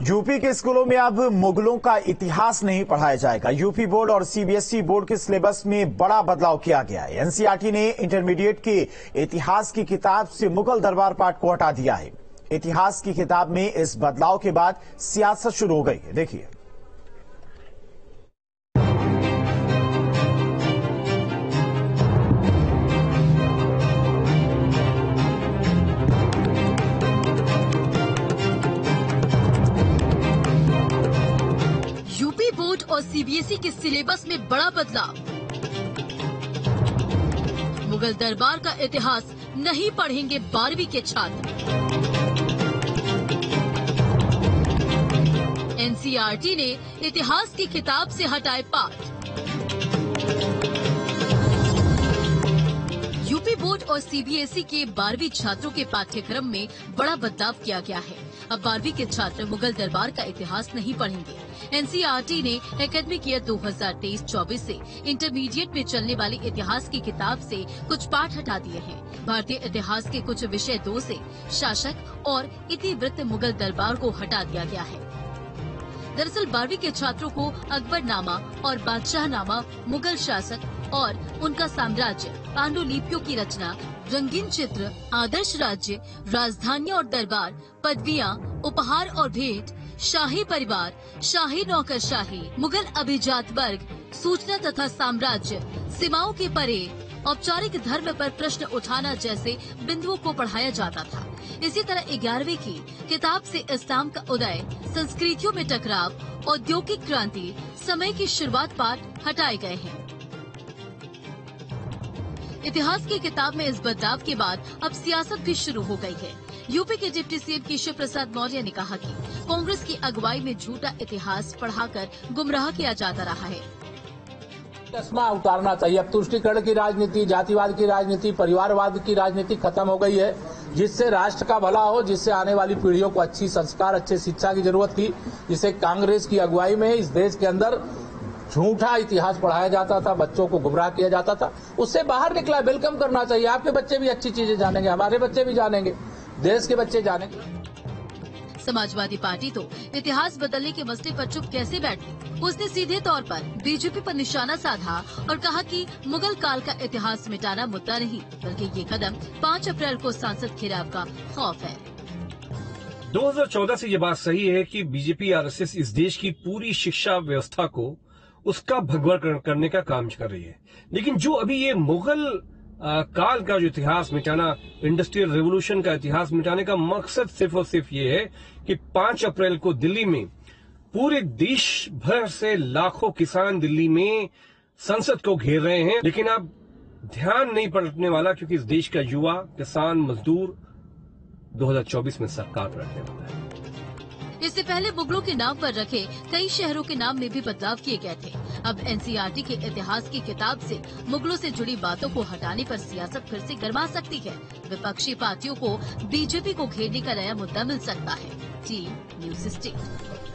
UP के स्कूलों में अब मुगलों का इतिहास नहीं पढ़ाया जाएगा। यूपी बोर्ड और सीबीएसई बोर्ड के सिलेबस में बड़ा बदलाव किया गया है। एनसीईआरटी ने इंटरमीडिएट के इतिहास की किताब से मुगल दरबार पाठ को हटा दिया है। इतिहास की किताब में इस बदलाव के बाद सियासत शुरू हो गई है। देखिए, यूपी बोर्ड और सीबीएसई के सिलेबस में बड़ा बदलाव। मुगल दरबार का इतिहास नहीं पढ़ेंगे 12वीं के छात्र। एनसीईआरटी ने इतिहास की किताब से हटाए पाठ। यूपी बोर्ड और सीबीएसई के 12वीं छात्रों के पाठ्यक्रम में बड़ा बदलाव किया गया है। अब 12वीं के छात्र मुगल दरबार का इतिहास नहीं पढ़ेंगे। एनसीईआरटी ने एकेडमिक ईयर 2023-24 से इंटरमीडिएट में चलने वाली इतिहास की किताब से कुछ पाठ हटा दिए हैं। भारतीय इतिहास के कुछ विषय 2 से शासक और इतिवृत्त मुगल दरबार को हटा दिया गया है। दरअसल 12वीं के छात्रों को अकबरनामा और बादशाहनामा, मुगल शासक और उनका साम्राज्य, पांडुलिपियों की रचना, रंगीन चित्र, आदर्श राज्य, राजधानियां और दरबार, पदवियां, उपहार और भेंट, शाही परिवार, शाही नौकरशाही, मुगल अभिजात वर्ग, सूचना तथा साम्राज्य, सीमाओं के परे, औपचारिक धर्म पर प्रश्न उठाना जैसे बिंदुओं को पढ़ाया जाता था। इसी तरह 11वीं की किताब से इस्लाम का उदय, संस्कृतियों में टकराव, औद्योगिक क्रांति, समय की शुरुआत पाठ हटाए गए हैं। इतिहास की किताब में इस बदलाव के बाद अब सियासत भी शुरू हो गई है। यूपी के डिप्टी सीएम केशव प्रसाद मौर्य ने कहा कि कांग्रेस की अगुवाई में झूठा इतिहास पढ़ाकर गुमराह किया जाता रहा है। चश्मा उतारना चाहिए। अब तुष्टीकरण की राजनीति, जातिवाद की राजनीति, परिवारवाद की राजनीति खत्म हो गई है, जिससे राष्ट्र का भला हो, जिससे आने वाली पीढ़ियों को अच्छी संस्कार, अच्छे शिक्षा की जरूरत थी, जिसे कांग्रेस की अगुवाई में इस देश के अंदर झूठा इतिहास पढ़ाया जाता था, बच्चों को गुमराह किया जाता था, उससे बाहर निकला। वेलकम करना चाहिए। आपके बच्चे भी अच्छी चीजें जानेंगे, हमारे बच्चे भी जानेंगे, देश के बच्चे जानेंगे। समाजवादी पार्टी तो इतिहास बदलने के मसले पर चुप कैसे बैठी। उसने सीधे तौर पर बीजेपी पर निशाना साधा और कहा कि मुगल काल का इतिहास मिटाना मुद्दा नहीं, बल्कि ये कदम 5 अप्रैल को सांसद घेराव का खौफ है। 2014 से ये बात सही है कि बीजेपी आरएसएस इस देश की पूरी शिक्षा व्यवस्था को उसका भगवा करने का काम कर रही है। लेकिन जो अभी ये मुगल काल का जो इतिहास मिटाना, इंडस्ट्रियल रेवोल्यूशन का इतिहास मिटाने का मकसद सिर्फ और सिर्फ ये है कि 5 अप्रैल को दिल्ली में पूरे देश भर से लाखों किसान दिल्ली में संसद को घेर रहे हैं। लेकिन अब ध्यान नहीं पलटने वाला, क्योंकि इस देश का युवा, किसान, मजदूर 2024 में सरकार पलटने वाला है। इससे पहले मुगलों के नाम पर रखे कई शहरों के नाम में भी बदलाव किए गए थे। अब एनसीईआरटी के इतिहास की किताब से मुगलों से जुड़ी बातों को हटाने पर सियासत फिर से गर्मा सकती है। विपक्षी पार्टियों को बीजेपी को घेरने का नया मुद्दा मिल सकता है। T news 16।